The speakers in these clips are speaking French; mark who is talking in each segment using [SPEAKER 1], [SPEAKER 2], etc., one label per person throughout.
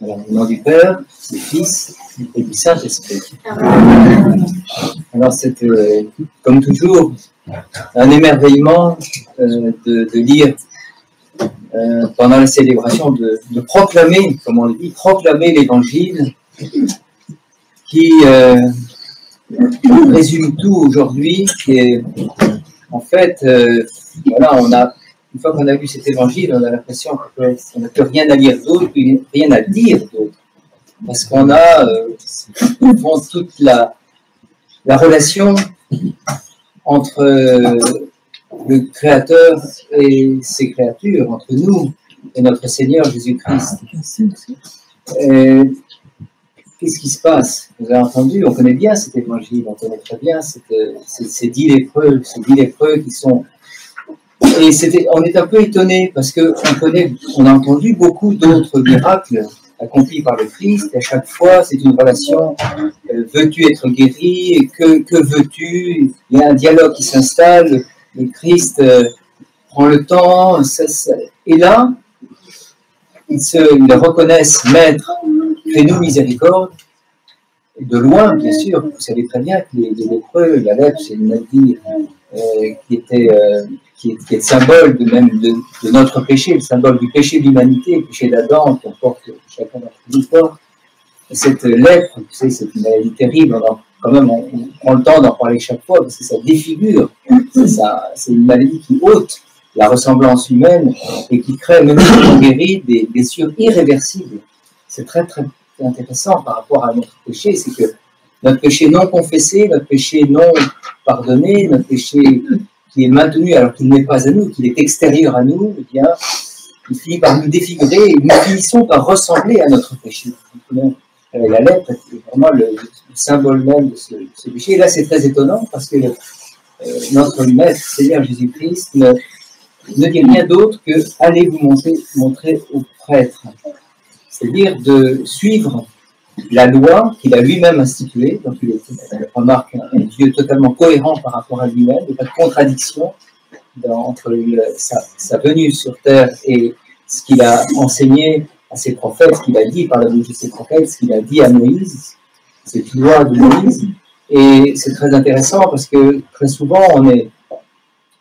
[SPEAKER 1] Alors, au nom du Père, du Fils et du Saint-Esprit. Alors, c'est comme toujours un émerveillement de lire pendant la célébration, de proclamer, comme on le dit, proclamer l'Évangile qui résume tout aujourd'hui, qui est en fait, voilà, une fois qu'on a vu cet Évangile, on a l'impression qu'on n'a plus rien à lire d'autre, rien à dire d'autre, parce qu'on a toute la relation entre le Créateur et ses créatures, entre nous et notre Seigneur Jésus-Christ. Qu'est-ce qui se passe? Vous avez entendu, on connaît bien cet Évangile, on connaît très bien ces 10 lépreux, qui sont... Et on est un peu étonné parce qu'on a entendu beaucoup d'autres miracles accomplis par le Christ, et à chaque fois c'est une relation, veux-tu être guéri, que veux-tu, il y a un dialogue qui s'installe, le Christ prend le temps, et là, ils le reconnaissent, Maître, fais-nous miséricorde, de loin, bien sûr, vous savez très bien que les lépreux, la lèpre, c'est une maladie qui est le symbole de notre péché, le symbole du péché de l'humanité, le péché d'Adam, qu'on porte chacun d'entre nous porte. Cette lèpre, tu sais, c'est une maladie terrible, on prend le temps d'en parler chaque fois, parce que ça défigure, c'est une maladie qui ôte la ressemblance humaine et qui crée, même si on guérit, des blessures irréversibles. C'est très, très intéressant par rapport à notre péché, c'est que notre péché non confessé, notre péché non pardonné, notre péché qui est maintenu alors qu'il n'est pas à nous, qu'il est extérieur à nous, eh bien, il finit par nous défigurer et nous finissons par ressembler à notre péché. La lèpre est vraiment le symbole même de ce péché. Et là, c'est très étonnant parce que notre Maître, Seigneur Jésus-Christ, ne dit rien d'autre que « allez vous montrer aux prêtres ». C'est-à-dire de suivre la loi qu'il a lui-même instituée. Donc, il remarque un Dieu totalement cohérent par rapport à lui-même, il n'y a pas de contradiction entre sa venue sur terre et ce qu'il a enseigné à ses prophètes, ce qu'il a dit par la bouche de ses prophètes, ce qu'il a dit à Moïse, cette loi de Moïse. Et c'est très intéressant parce que très souvent,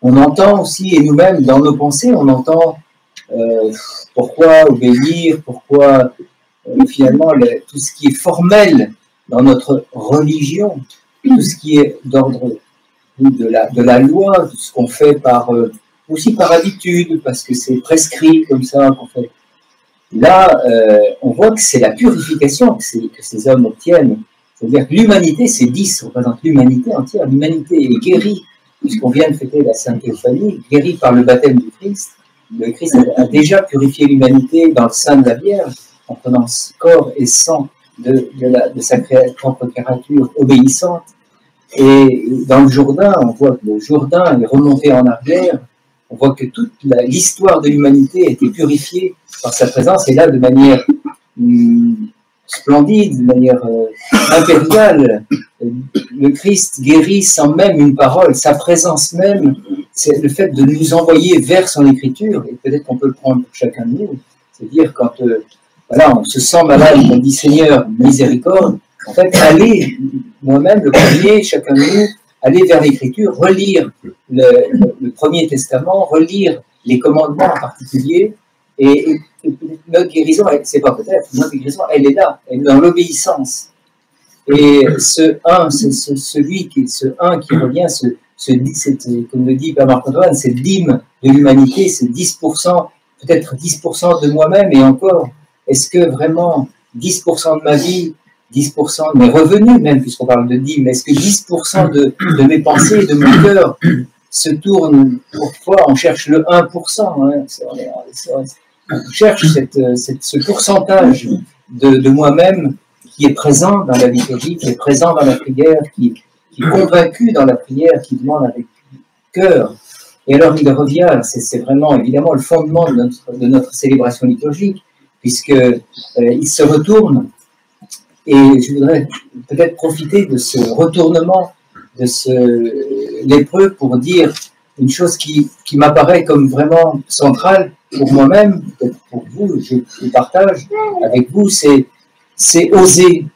[SPEAKER 1] on entend aussi, et nous-mêmes, dans nos pensées, on entend pourquoi obéir, pourquoi finalement tout ce qui est formel dans notre religion, tout ce qui est d'ordre de la loi, tout ce qu'on fait aussi par habitude, parce que c'est prescrit comme ça qu'on fait. Là, on voit que c'est la purification que ces hommes obtiennent. C'est-à-dire que l'humanité, c'est 10, représente l'humanité entière. L'humanité est guérie, puisqu'on vient de fêter la Sainte Théophanie, guérie par le baptême du Christ. Le Christ a déjà purifié l'humanité dans le sein de la Vierge, en prenant corps et sang de sa propre créature obéissante. Et dans le Jourdain, on voit que le Jourdain est remonté en arrière, on voit que toute l'histoire de l'humanité a été purifiée par sa présence, et là de manière splendide, de manière impériale, le Christ guérit sans même une parole, sa présence même, c'est le fait de nous envoyer vers son écriture, et peut-être qu'on peut le prendre pour chacun de nous, c'est-à-dire quand on se sent malade, on dit Seigneur, miséricorde, en fait, allez, moi-même, le premier, chacun de nous, aller vers l'écriture, relire le Premier Testament, relire les commandements en particulier, et notre guérison, c'est pas peut-être, notre guérison, elle est là, elle est dans l'obéissance. Et ce un qui revient, comme le dit Père Marc-Antoine, c'est dîme de l'humanité, c'est 10%, peut-être 10% de moi-même, et encore, est-ce que vraiment 10% de ma vie, 10% de mes revenus, même puisqu'on parle de dîme, est-ce que 10% de mes pensées, de mon cœur, se tournent, pourquoi on cherche le 1%, hein, on cherche ce pourcentage de moi-même qui est présent dans la liturgie, qui est présent dans la prière, qui est convaincu dans la prière, qui demande avec cœur. Et alors il revient, c'est vraiment évidemment le fondement de notre célébration liturgique, puisqu'il se retourne, et je voudrais peut-être profiter de ce retournement de ce lépreux pour dire une chose qui m'apparaît comme vraiment centrale pour moi-même, peut-être pour vous, je partage avec vous, c'est oser.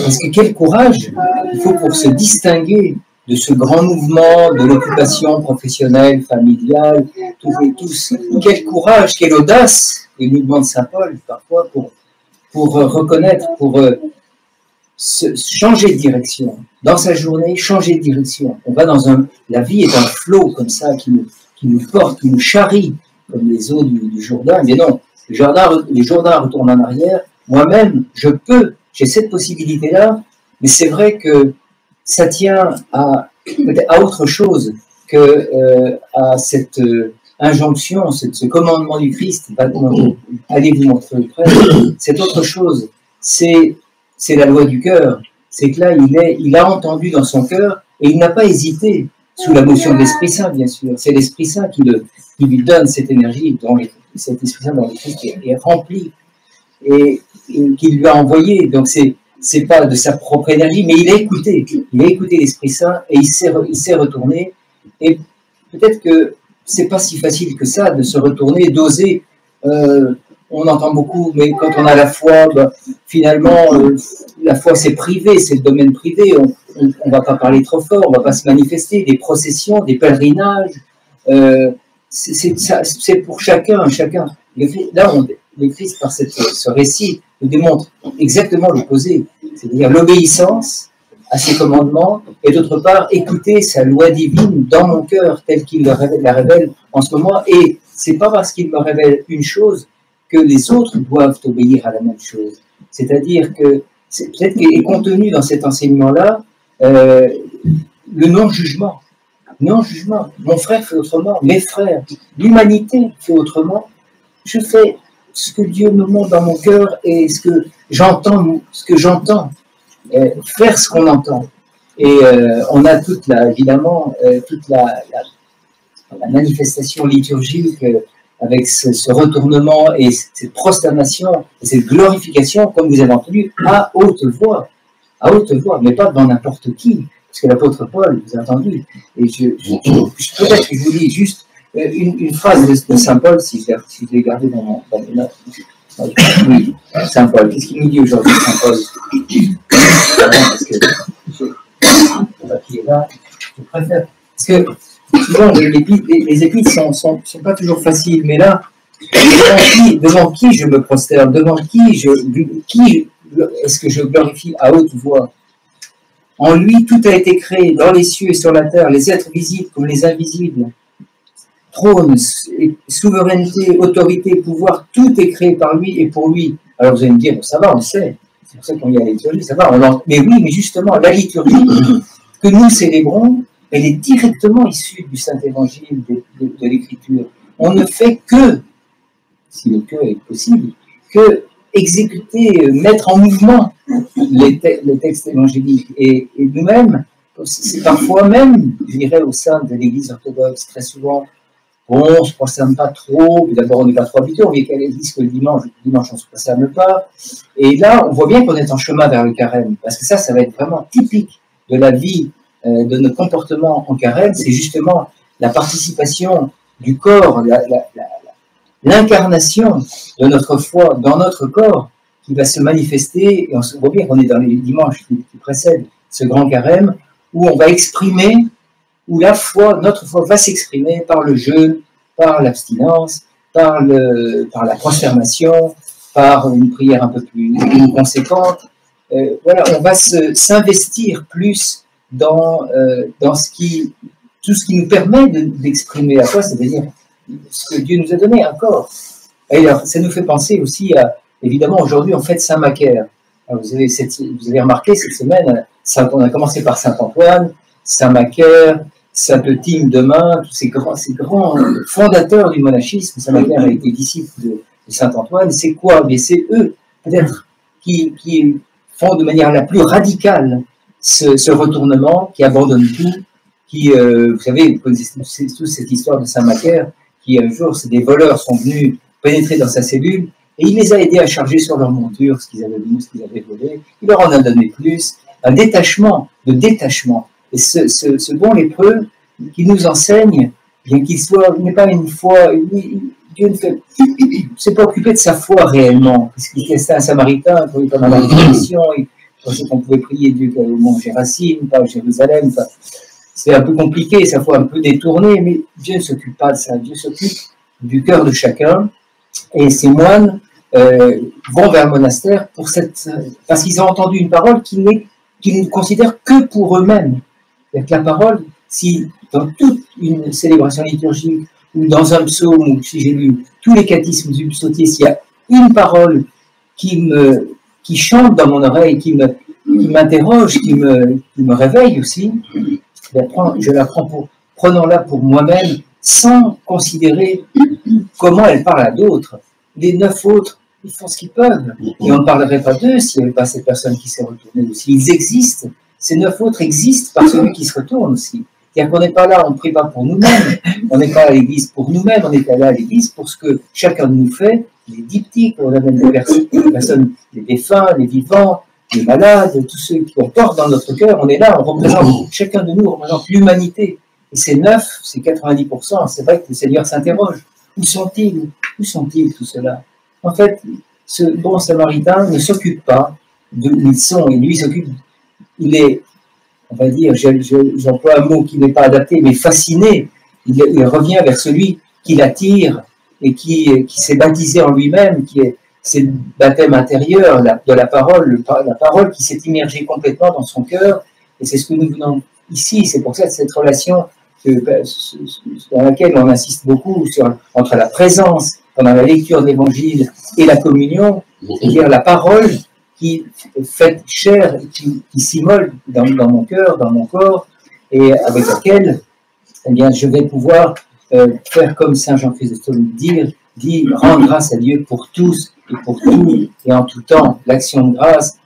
[SPEAKER 1] Parce que quel courage il faut pour se distinguer de ce grand mouvement de l'occupation professionnelle, familiale, tous. Quel courage, quelle audace, le mouvement de Saint-Paul, parfois, pour reconnaître, pour changer de direction. Dans sa journée, changer de direction. On va dans la vie est un flot comme ça qui nous porte, qui nous charrie, comme les eaux du Jourdain. Mais non, les Jourdains retournent en arrière. Moi-même, j'ai cette possibilité-là, mais c'est vrai que ça tient à autre chose que à cette injonction, ce commandement du Christ. Allez vous montrer auprès. C'est autre chose. C'est la loi du cœur. C'est que là, il a entendu dans son cœur et il n'a pas hésité, sous la motion de l'Esprit Saint, bien sûr. C'est l'Esprit Saint qui lui donne cette énergie, cet Esprit Saint dans le Christ est rempli et qu'il lui a envoyé. Donc, c'est pas de sa propre énergie, mais il a écouté l'Esprit Saint et il s'est retourné. Et peut-être que c'est pas si facile que ça de se retourner, d'oser. On entend beaucoup, mais quand on a la foi, finalement, la foi c'est privé, c'est le domaine privé. On va pas parler trop fort, on va pas se manifester. Des processions, des pèlerinages, c'est pour chacun. Là, le Christ, par ce récit, nous démontre exactement l'opposé, c'est-à-dire l'obéissance à ses commandements, et d'autre part, écouter sa loi divine dans mon cœur, telle qu'il la révèle en ce moment. Et c'est pas parce qu'il me révèle une chose que les autres doivent obéir à la même chose. C'est-à-dire que, peut-être qu'est contenu dans cet enseignement-là, le non-jugement. Non-jugement. Mon frère fait autrement, mes frères, l'humanité fait autrement. Je fais ce que Dieu me montre dans mon cœur et ce que j'entends, faire ce qu'on entend. Et on a évidemment, toute la manifestation liturgique avec ce retournement et cette prosternation et cette glorification, comme vous avez entendu, à haute voix, mais pas devant n'importe qui, parce que l'apôtre Paul, vous avez entendu, et peut-être que je vous lis juste une phrase de Saint Paul, si je l'ai gardée dans mes notes. Oui, Saint Paul, qu'est-ce qu'il nous dit aujourd'hui, Saint Paul? Parce que le papier est là, je préfère, parce que souvent, les épîtres sont pas toujours faciles, mais là, devant qui je me prosterne, devant qui est-ce que je glorifie à haute voix? En lui, tout a été créé, dans les cieux et sur la terre, les êtres visibles comme les invisibles. Trône, souveraineté, autorité, pouvoir, tout est créé par lui et pour lui. Alors vous allez me dire, ça va, on le sait, c'est pour ça qu'on y a la liturgie, ça va, mais oui, mais justement, la liturgie que nous célébrons, elle est directement issue du Saint-Évangile, de l'Écriture. On ne fait que, si le cœur est possible, que exécuter, mettre en mouvement les textes évangéliques. Et nous-mêmes, c'est parfois même, je dirais, au sein de l'Église orthodoxe, très souvent, on ne se prosterne pas trop, d'abord on n'est pas trop habitué, on vient qu'à l'Église que le dimanche on ne se prosterne pas. Et là, on voit bien qu'on est en chemin vers le carême, parce que ça va être vraiment typique de la vie, de notre comportement en carême, c'est justement la participation du corps, l'incarnation de notre foi dans notre corps qui va se manifester, et on se voit bien qu'on est dans les dimanches qui précèdent ce grand carême, où on va exprimer, où notre foi va s'exprimer par le jeûne, par l'abstinence, par la prosternation, par une prière un peu plus conséquente. Voilà, on va s'investir plus dans tout ce qui nous permet d'exprimer la foi, c'est-à-dire ce que Dieu nous a donné, un corps. Et alors, ça nous fait penser aussi à, évidemment, aujourd'hui, on fête Saint-Macaire. Vous avez remarqué cette semaine, on a commencé par Saint-Antoine, Saint-Macaire, Saint-Euthyme demain, tous ces grands fondateurs du monachisme. Saint-Macaire a été disciple de Saint-Antoine. C'est quoi? Mais c'est eux, peut-être, qui font de manière la plus radicale ce retournement, qui abandonne tout, qui, vous savez, vous connaissez tous cette histoire de Saint-Macaire, qui un jour, des voleurs sont venus pénétrer dans sa cellule, et il les a aidés à charger sur leur monture ce qu'ils avaient volé. Il leur en a donné plus, un détachement. Et ce bon lépreux qui nous enseigne bien qu'il soit, n'est pas une foi, Dieu ne s'est pas occupé de sa foi réellement, parce qu'il était un Samaritain, il était dans la définition, il pensait qu'on pouvait prier Dieu au mont Gérasime, pas à Jérusalem, enfin, c'est un peu compliqué, sa foi un peu détournée, mais Dieu ne s'occupe pas de ça, Dieu s'occupe du cœur de chacun, et ces moines vont vers le monastère parce qu'ils ont entendu une parole qu'ils ne considèrent que pour eux-mêmes. C'est-à-dire que la parole, si dans toute une célébration liturgique, ou dans un psaume, ou si j'ai lu tous les catéchismes du psautier, s'il y a une parole qui chante dans mon oreille, qui m'interroge, qui me réveille aussi, je la prends prenons-la pour moi-même, sans considérer comment elle parle à d'autres. Les 9 autres, ils font ce qu'ils peuvent. Et on ne parlerait pas d'eux s'il n'y avait pas cette personne qui s'est retournée aussi. Ils existent. Ces 9 autres existent par celui qui se retourne aussi. C'est-à-dire qu'on n'est pas là, on ne prie pas pour nous-mêmes. On n'est pas à l'église pour nous-mêmes. On est là à l'église pour ce que chacun de nous fait. Les diptyques, on amène des personnes, les défunts, les vivants, les malades, tous ceux qu'on porte dans notre cœur. On est là, on représente, chacun de nous représente l'humanité. Et ces 9, c'est 90%. C'est vrai que le Seigneur s'interroge. Où sont-ils? Où sont-ils tout cela? En fait, ce bon Samaritain ne s'occupe pas d'où ils sont, et lui s'occupe, il est, on va dire, j'emploie un mot qui n'est pas adapté, mais fasciné. Il revient vers celui qui l'attire et qui s'est baptisé en lui-même, c'est le baptême intérieur de la parole qui s'est immergée complètement dans son cœur, et c'est ce que nous venons ici. C'est pour ça que cette relation dans laquelle on insiste beaucoup entre la présence pendant la lecture de l'Évangile et la communion, c'est-à-dire la parole qui fait chair, qui s'immole dans mon cœur, dans mon corps, et avec laquelle eh bien, je vais pouvoir faire comme Saint Jean Chrysostome dit rendre grâce à Dieu pour tous et pour tout et en tout temps. L'action de grâce,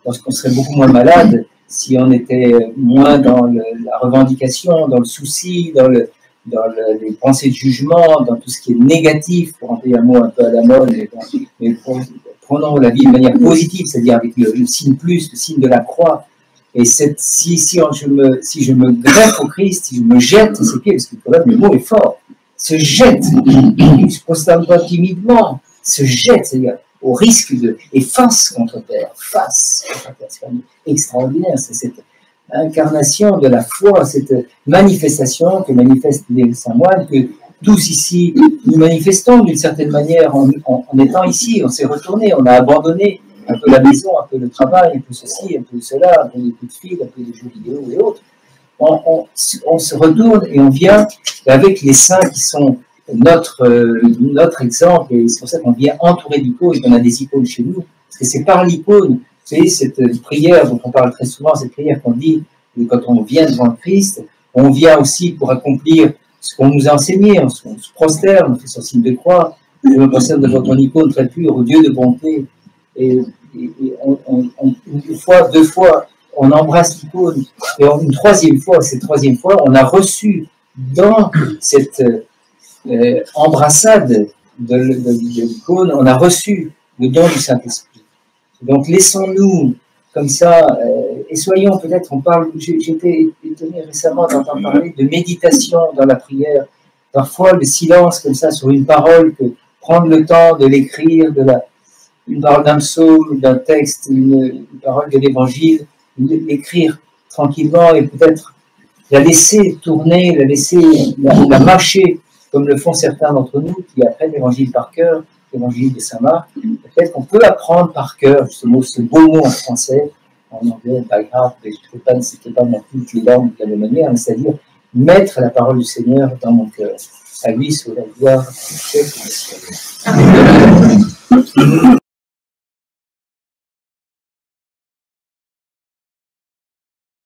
[SPEAKER 1] lorsqu'on serait beaucoup moins malade, si on était moins dans la revendication, dans le souci, dans les pensées de jugement, dans tout ce qui est négatif, pour employer un mot un peu à la mode, mais prenons la vie de manière positive, c'est-à-dire avec le signe plus, le signe de la croix. Et si je me greffe au Christ, si je me jette à ses pieds, parce que quand même le mot est fort, se jette, il ne se prosterne pas timidement, se jette, c'est-à-dire au risque et face contre terre, face contre terre. C'est quand même extraordinaire, c'est cette incarnation de la foi, cette manifestation que manifestent les saints moines, que tous ici nous manifestons d'une certaine manière en étant ici. On s'est retourné, on a abandonné un peu la maison, un peu le travail, un peu ceci, un peu cela, un peu les coups de fil, un peu les jeux vidéo et autres. On se retourne et on vient avec les saints qui sont notre exemple, et c'est pour ça qu'on vient entourer d'icônes, qu'on a des icônes chez nous, parce que c'est par l'icône, vous savez, cette prière dont on parle très souvent, cette prière qu'on dit quand on vient devant le Christ, on vient aussi pour accomplir ce qu'on nous a enseigné, on se prosterne, on fait son signe de croix, je me prosterne devant ton icône très pure, au Dieu de bonté, et une fois, 2 fois, on embrasse l'icône, et une troisième fois, on a reçu dans cette embrassade de l'icône, on a reçu le don du Saint-Esprit. Donc laissons-nous comme ça, et soyons peut-être, j'étais étonné récemment d'entendre parler de méditation dans la prière. Parfois le silence comme ça sur une parole, prendre le temps de l'écrire, une parole d'un psaume, d'un texte, une parole de l'évangile, l'écrire tranquillement et peut-être la laisser tourner, la laisser la mâcher, comme le font certains d'entre nous qui apprennent l'évangile par cœur, l'évangile de Saint Marc. Peut-être qu'on peut apprendre par cœur ce beau mot en français, en anglais, pas grave, c'était pas non plus les langues de la même manière, c'est-à-dire mettre la parole du Seigneur dans mon cœur. À lui soit la gloire.